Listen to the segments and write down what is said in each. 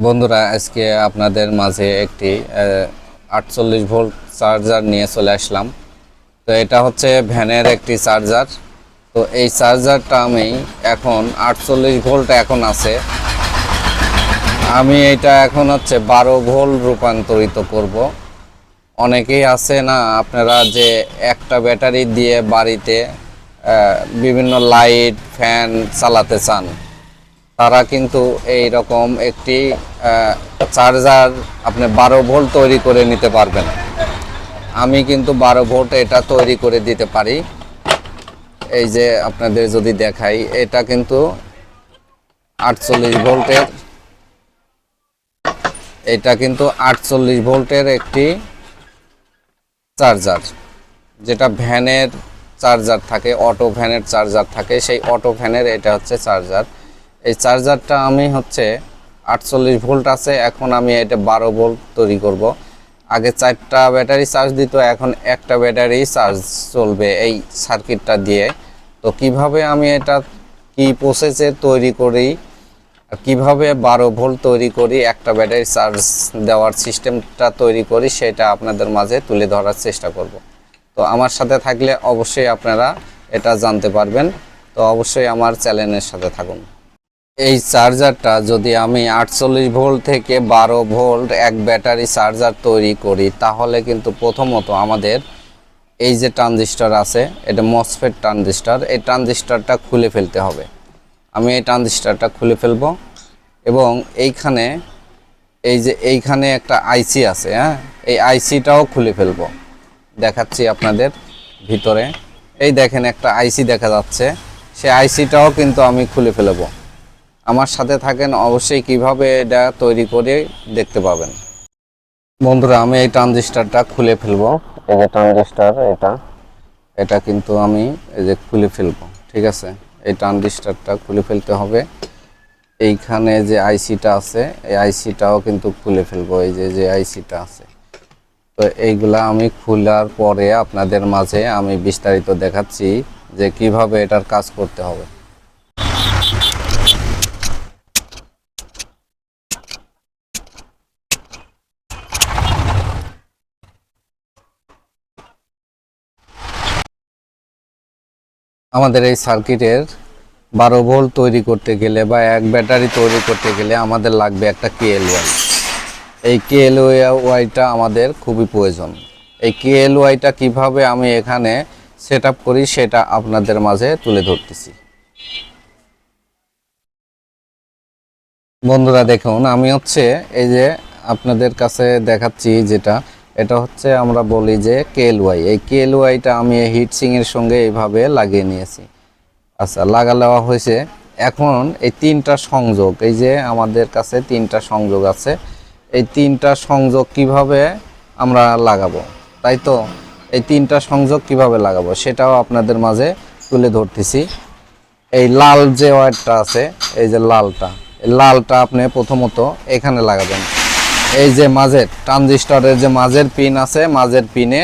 বন্ধুরা, আজকে আপনাদের মাঝে একটি 48 ভোল্ট চার্জার নিয়ে চলে আসলাম। তো এটা হচ্ছে ভ্যানের একটি চার্জার। তো এই চার্জারটা আমি এখন 48 ভোল্ট এখন আছে, আমি এটা এখন হচ্ছে 12 ভোল্ট রূপান্তরিত করব। অনেকেই আছে না আপনারা যে একটা ব্যাটারি দিয়ে বাড়িতে বিভিন্ন লাইট ফ্যান চালাতে চান, তারা কিন্তু এই রকম একটি চার্জার আপনি 12 ভোল্ট তৈরি করে নিতে পারবেন। আমি কিন্তু 12 ভোল্ট এটা তৈরি করে দিতে পারি। এই যে আপনাদের যদি দেখাই, এটা কিন্তু 48 ভোল্টের, এটা কিন্তু 48 ভোল্টের একটি চার্জার, যেটা ভ্যানের চার্জার থাকে, অটো ভ্যানের চার্জার থাকে, সেই অটো ভ্যানের এটা হচ্ছে চার্জার। এই চার্জারটা আমি হচ্ছে 48 ভোল্ট আছে, এখন আমি এটা 12 ভোল্ট তৈরি করব। আগে 4টা ব্যাটারি চার্জ দিত, এখন একটা ব্যাটারি চার্জ চলবে এই সার্কিটটা দিয়ে। তো কিভাবে আমি এটা কি প্রসেসে তৈরি করি, কিভাবে 12 ভোল্ট তৈরি করি, একটা ব্যাটারি চার্জ দেওয়ার সিস্টেমটা তৈরি করি, সেটা আপনাদের মাঝে তুলে ধরার চেষ্টা করব। তো আমার সাথে থাকলে অবশ্যই আপনারা এটা জানতে পারবেন। তো অবশ্যই আমার চ্যানেলের সাথে থাকুন। এই চার্জারটা যদি আমি 48 ভোল্ট থেকে 12 ভোল্ট এক ব্যাটারি চার্জার তৈরি করি, তাহলে কিন্তু প্রথমত আমাদের এই যে ট্রানজিস্টর আছে, এটা মসফেট ট্রানজিস্টর, এই ট্রানজিস্টরটা খুলে ফেলতে হবে। আমি এই ট্রানজিস্টরটা খুলে ফেলব এবং এইখানে একটা আইসি আছে, হ্যাঁ, এই আইসিটাও খুলে ফেলব। দেখাচ্ছি আপনাদের ভিতরে, এই দেখেন একটা আইসি দেখা যাচ্ছে, সেই আইসিটাও কিন্তু আমি খুলে ফেলব। আমার সাথে থাকেন, অবশ্যই কিভাবে এটা তৈরি করে দেখতে পাবেন। বন্ধুরা, আমি এই ট্রানজিস্টরটা খুলে ফেলবো। এই যে ট্রানজিস্টর, এটা কিন্তু আমি এই যে খুলে ফেলবো, ঠিক আছে। এই ট্রানজিস্টরটা খুলে ফেলতে হবে। এইখানে যে আইসিটা আছে, এই আইসিটাও কিন্তু খুলে ফেলবো, এই যে আইসিটা আছে। তো এইগুলা আমি খোলার পরে আপনাদের মাঝে আমি বিস্তারিত দেখাচ্ছি যে কিভাবে এটার কাজ করতে হবে। আমাদের এই সার্কিটের 12 ভোল্ট তৈরি করতে গেলে বা এক ব্যাটারি তৈরি করতে গেলে আমাদের লাগবে একটা কেএলওয়াই। এই কেএলওয়াইটা আমাদের খুবই প্রয়োজন। এই কেএলওয়াইটা কিভাবে আমি এখানে সেট আপ করি, সেটা আপনাদের মাঝে তুলে ধরতেছি। বন্ধুরা দেখুন, আমি হচ্ছে এই যে আপনাদের কাছে দেখাচ্ছি, এটা হচ্ছে আমরা বলি যে কেএলওয়াই। এই কেএলওয়াইটা আমি এই হিটসিংয়ের সঙ্গে এইভাবে লাগিয়ে নিয়েছি। আচ্ছা, লাগালেওয়া হয়েছে। এখন এই 3টা সংযোগ, এই যে আমাদের কাছে 3টা সংযোগ আছে, এই 3টা সংযোগ কিভাবে আমরা লাগাবো, তাই তো এই 3টা সংযোগ কিভাবে লাগাবো সেটাও আপনাদের মাঝে তুলে ধরতেছি। এই লাল যে ওয়্যারটা আছে, এই যে লালটা আপনি প্রথমত এখানে লাগাবেন। এই যে মাঝের ট্রানজিস্টরের যে মাঝের পিন আছে, মাঝের পিনে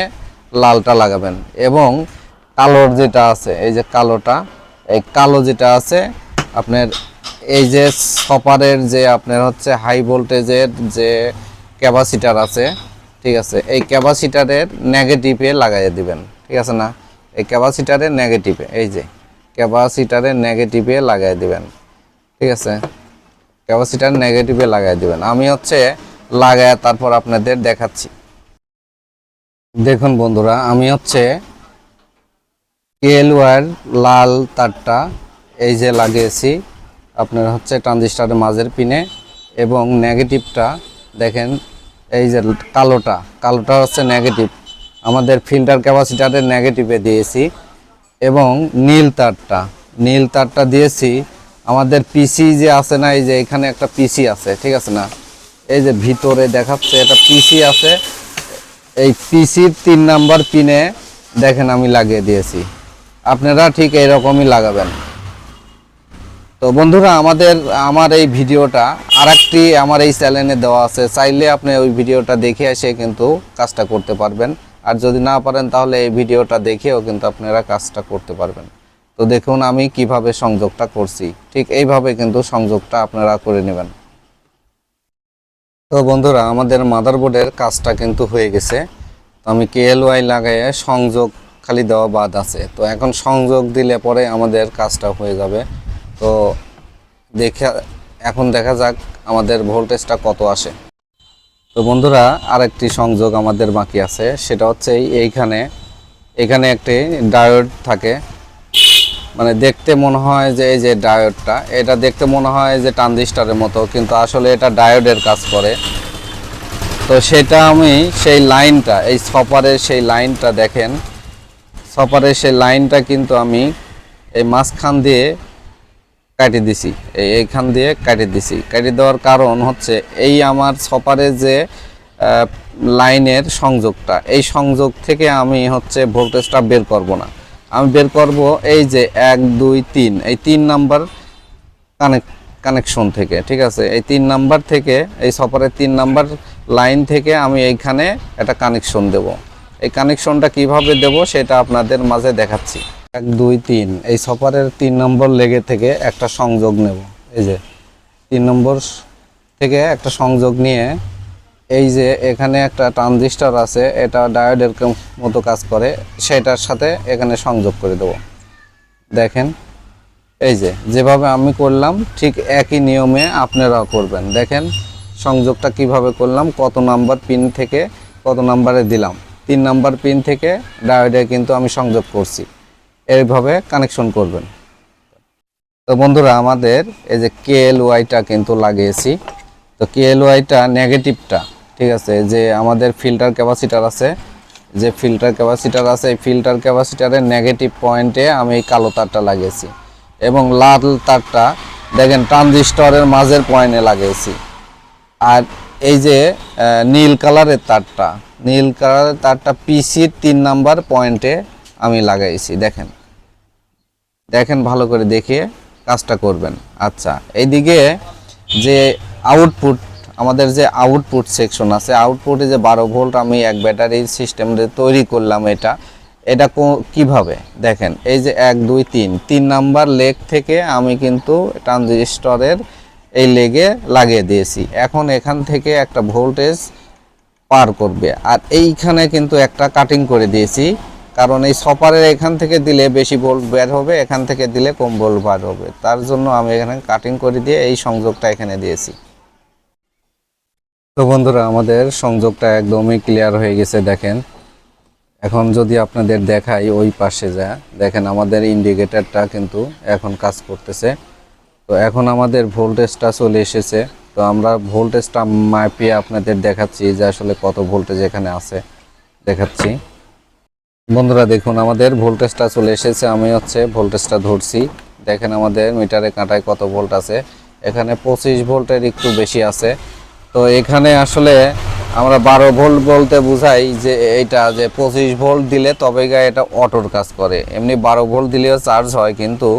লালটা লাগাবেন। এবং কালোর যেটা আছে, এই যে এই কালো যেটা আছে আপনার, এই যে সপারের যে আপনার হচ্ছে হাই ভোল্টেজের যে ক্যাপাসিটার আছে, ঠিক আছে, এই ক্যাপাসিটারের নেগেটিভে লাগাইয়ে দিবেন, ঠিক আছে না। এই ক্যাপাসিটারের নেগেটিভে, এই যে ক্যাপাসিটারের নেগেটিভে লাগাই দিবেন, ঠিক আছে। ক্যাপাসিটার নেগেটিভে লাগাই দিবেন। আমি হচ্ছে লাগায় তারপর আপনাদের দেখাচ্ছি। দেখুন বন্ধুরা, আমি হচ্ছে কেএলওয়াইয়ের লাল তারটা এই যে লাগিয়েছি আপনার হচ্ছে ট্রানজিস্টরের মাঝের পিনে, এবং নেগেটিভটা দেখেন, এই যে কালোটা হচ্ছে নেগেটিভ, আমাদের ফিল্টার ক্যাপাসিটারের নেগেটিভে দিয়েছি। এবং নীল তারটা দিয়েছি আমাদের পিসি যে আছে না, এই যে এখানে একটা পিসি আছে, ঠিক আছে না, এই যে ভিতরে দেখাচ্ছে এটা পিসি আছে, এই পিসির 3 নাম্বার পিনে দেখেন আমি লাগিয়ে দিয়েছি। আপনারা ঠিক এইরকমই লাগাবেন। তো বন্ধুরা, আমার এই ভিডিওটা আরেকটি আমার এই চ্যানেলে দেওয়া আছে, চাইলে আপনি ওই ভিডিওটা দেখে এসে কিন্তু কাজটা করতে পারবেন। আর যদি না পারেন তাহলে এই ভিডিওটা দেখেও কিন্তু আপনারা কাজটা করতে পারবেন। তো দেখুন আমি কিভাবে সংযোগটা করছি, ঠিক এইভাবে কিন্তু সংযোগটা আপনারা করে নেবেন। তো বন্ধুরা, আমাদের মাদারবোর্ডের কাজটা কিন্তু হয়ে গেছে। তো আমি কেএলওয়াই লাগাইয়ে সংযোগ খালি দেওয়া বাদ আছে। তো এখন সংযোগ দিলে পরে আমাদের কাজটা হয়ে যাবে। তো এখন দেখা যাক আমাদের ভোল্টেজটা কত আসে। তো বন্ধুরা, আরেকটি সংযোগ আমাদের বাকি আছে, সেটা হচ্ছে এখানে একটি ডায়োড থাকে। মানে দেখতে মনে হয় যে এই যে ডায়োডটা, এটা দেখতে মনে হয় যে ট্রানজিস্টরের মতো, কিন্তু আসলে এটা ডায়োডের কাজ করে। তো সেটা আমি সেই লাইনটা, এই সপারের সেই লাইনটা দেখেন, সপারের সেই লাইনটা কিন্তু আমি এই মাঝখান দিয়ে কাটিয়ে দিছি, এইখান দিয়ে কাটিয়ে দিছি। কাটিয়ে দেওয়ার কারণ হচ্ছে এই আমার সপারের যে লাইনের সংযোগটা, এই সংযোগ থেকে আমি হচ্ছে ভোল্টেজটা বের করব না, আমি বের করব এই যে 1 2 3 এই 3 নাম্বার কানেকশন থেকে। ঠিক আছে, এই 3 নাম্বার থেকে, এই সপারের 3 নাম্বার লাইন থেকে আমি এইখানে একটা কানেকশন দেব। এই কানেকশনটা কিভাবে দেব সেটা আপনাদের মাঝে দেখাচ্ছি। 1 2 3 এই সপারের 3 নম্বর লেগে থেকে একটা সংযোগ নেব। এই যে 3 নম্বর থেকে একটা সংযোগ নিয়ে এই যে এখানে একটা ট্রানজিস্টর আছে, এটা ডায়োডের মতো কাজ করে, সেটার সাথে এখানে সংযোগ করে দেব। দেখেন, এই যে যেভাবে আমি করলাম ঠিক একই নিয়মে আপনারাও করবেন। দেখেন সংযোগটা কিভাবে করলাম, কত নাম্বার পিন থেকে কত নাম্বারে দিলাম। 3 নাম্বার পিন থেকে ডায়োডে কিন্তু আমি সংযোগ করছি, এইভাবে কানেকশন করবেন। তো বন্ধুরা, আমাদের এই যে কেএলওয়াইটা কিন্তু লাগিয়েছি। তো কেএলওয়াইটা নেগেটিভটা, ঠিক আছে, যে আমাদের ফিল্টার ক্যাপাসিটার আছে, যে ফিল্টার ক্যাপাসিটার আছে, এই ফিল্টার ক্যাপাসিটারের নেগেটিভ পয়েন্টে আমি এই কালো তারটা লাগিয়েছি, এবং লাল তারটা দেখেন ট্রানজিস্টরের মাঝের পয়েন্টে লাগিয়েছি। আর এই যে নীল কালারের তারটা পিসির 3 নাম্বার পয়েন্টে আমি লাগাইছি। দেখেন ভালো করে দেখে কাজটা করবেন। আচ্ছা, এইদিকে যে আউটপুট, আমাদের যে আউটপুট সেকশন আছে, আউটপুটে যে 12 ভোল্ট আমি এক ব্যাটারি সিস্টেম তৈরি করলাম, এটা কিভাবে দেখেন, এই যে 1 2 3 নাম্বার লেগ থেকে আমি কিন্তু ট্রানজিস্টরের এই লেগে লাগিয়ে দিয়েছি। এখন এখান থেকে একটা ভোল্টেজ পার করবে, আর এইখানে কিন্তু একটা কাটিং করে দিয়েছি, কারণ এই সপারের এখান থেকে দিলে বেশি ভোল্ট বের হবে, এখান থেকে দিলে কম ভোল্ট বার হবে, তার জন্য আমি এখানে কাটিং করে দিয়ে এই সংযোগটা এখানে দিয়েছি। তো বন্ধুরা, আমাদের সংযোগটা একদমই ক্লিয়ার হয়ে গেছে। দেখেন, এখন যদি আপনাদের দেখাই ওই পাশে যা দেখেন, আমাদের ইন্ডিকেটরটা কিন্তু এখন কাজ করতেছে। তো এখন আমাদের ভোল্টেজটা চলে এসেছে। তো আমরা ভোল্টেজটা মাপিয়ে আপনাদের দেখাচ্ছি যে আসলে কত ভোল্টেজ এখানে আছে, দেখাচ্ছি। বন্ধুরা দেখুন, আমাদের ভোল্টেজটা চলে এসেছে। আমি হচ্ছে ভোল্টেজটা ধরছি, দেখেন আমাদের মিটারে কাঁটায় কত ভোল্ট আছে। এখানে 25 ভোল্টের একটু বেশি আছে। তো এখানে আসলে আমরা 12 ভোল্ট বলতে বুঝাই যে এইটা যে 25 ভোল্ট দিলে তবে এটা অটোর কাজ করে। এমনি 12 ভোল্ট দিলেও চার্জ হয়, কিন্তু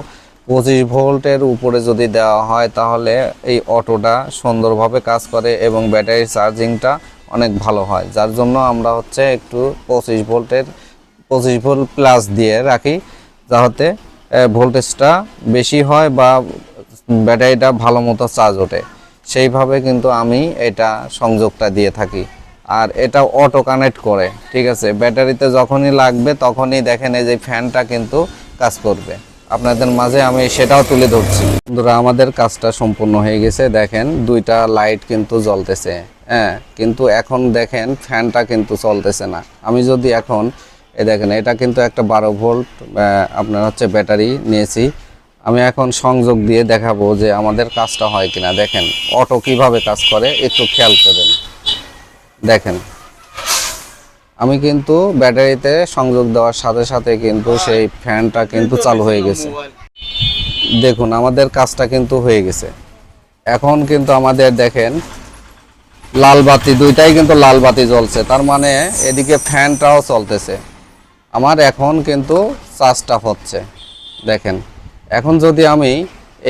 25 ভোল্টের উপরে যদি দেওয়া হয় তাহলে এই অটোটা সুন্দরভাবে কাজ করে এবং ব্যাটারির চার্জিংটা অনেক ভালো হয়। যার জন্য আমরা হচ্ছে একটু 25 ভোল্ট প্লাস দিয়ে রাখি, যাতে ভোল্টেজটা বেশি হয় বা ব্যাটারিটা ভালো মতো চার্জ ওঠে। সেইভাবে কিন্তু আমি এটা সংযোগটা দিয়ে থাকি। আর এটা অটো কানেক্ট করে, ঠিক আছে, ব্যাটারিতে যখনই লাগবে তখনই দেখেন এই যে ফ্যানটা কিন্তু কাজ করবে। আপনাদের মাঝে আমি সেটাও তুলে ধরছি। বন্ধুরা, আমাদের কাজটা সম্পূর্ণ হয়ে গেছে। দেখেন দুইটা লাইট কিন্তু জ্বলতেছে, হ্যাঁ, কিন্তু এখন দেখেন ফ্যানটা কিন্তু চলতেছে না। আমি যদি এখন দেখেন, এটা কিন্তু একটা 12 ভোল্ট আপনার হচ্ছে ব্যাটারি নিয়েছি। আমি এখন সংযোগ দিয়ে দেখাবো যে আমাদের কাজটা হয় কিনা। দেখেন অটো কিভাবে কাজ করে, একটু খেয়াল করবেন। দেখেন, আমি কিন্তু ব্যাটারিতে সংযোগ দেওয়ার সাথে সাথে কিন্তু সেই ফ্যানটা কিন্তু চালু হয়ে গেছে। দেখুন আমাদের কাজটা কিন্তু হয়ে গেছে। এখন কিন্তু আমাদের দেখেন লাল বাতি, দুইটাই কিন্তু লাল বাতি জ্বলছে, তার মানে এদিকে ফ্যানটাও চলতেছে। আমার এখন কিন্তু চার্জটা হচ্ছে। দেখেন, এখন যদি আমি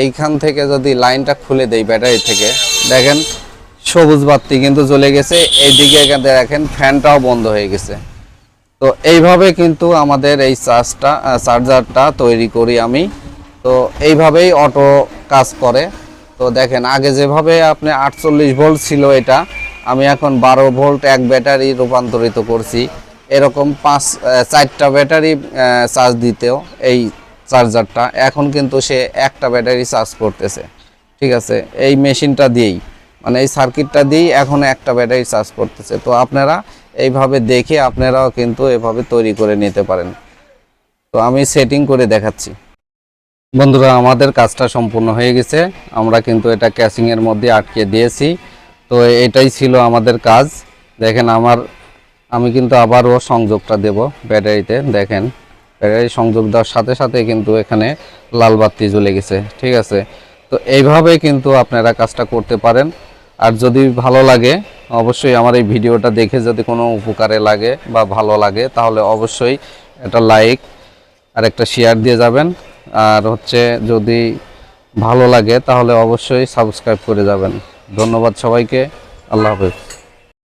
এইখান থেকে যদি লাইনটা খুলে দেই ব্যাটারি থেকে, দেখেন সবুজ বাতি কিন্তু জ্বলে গেছে। এইদিকে দেখেন ফ্যানটাও বন্ধ হয়ে গেছে। তো এইভাবে কিন্তু আমাদের এই চার্জারটা তৈরি করি আমি। তো এইভাবেই অটো কাজ করে। তো দেখেন, আগে যেভাবে আপনি 48 ভোল্ট ছিল এটা, আমি এখন 12 ভোল্ট এক ব্যাটারি রূপান্তরিত করছি। এরকম 4টা ব্যাটারি চার্জ দিতেও এই চার্জারটা, এখন কিন্তু সে একটা ব্যাটারি চার্জ করতেছে। ঠিক আছে, এই মেশিনটা দিয়েই, মানে এই সার্কিটটা দিয়েই এখন একটা ব্যাটারি চার্জ করতেছে। তো আপনারা এইভাবে দেখে আপনারাও কিন্তু এভাবে তৈরি করে নিতে পারেন। তো আমি সেটিং করে দেখাচ্ছি। বন্ধুরা, আমাদের কাজটা সম্পূর্ণ হয়ে গেছে। আমরা কিন্তু এটা ক্যাসিংয়ের মধ্যে আটকে দিয়েছি। তো এটাই ছিল আমাদের কাজ। দেখেন আমি কিন্তু আবারও সংযোগটা দেব ব্যাটারিতে। দেখেন ব্যাটারি সংযোগ দেওয়ার সাথে সাথে কিন্তু এখানে লাল বাতি জ্বলে গেছে। ঠিক আছে, তো এইভাবে কিন্তু আপনারা কাজটা করতে পারেন। আর যদি ভালো লাগে, অবশ্যই আমার এই ভিডিওটা দেখে যদি কোনো উপকারে লাগে বা ভালো লাগে, তাহলে অবশ্যই একটা লাইক আর একটা শেয়ার দিয়ে যাবেন। আর হচ্ছে যদি ভালো লাগে তাহলে অবশ্যই সাবস্ক্রাইব করে যাবেন। ধন্যবাদ সবাইকে। আল্লাহ হাফেজ।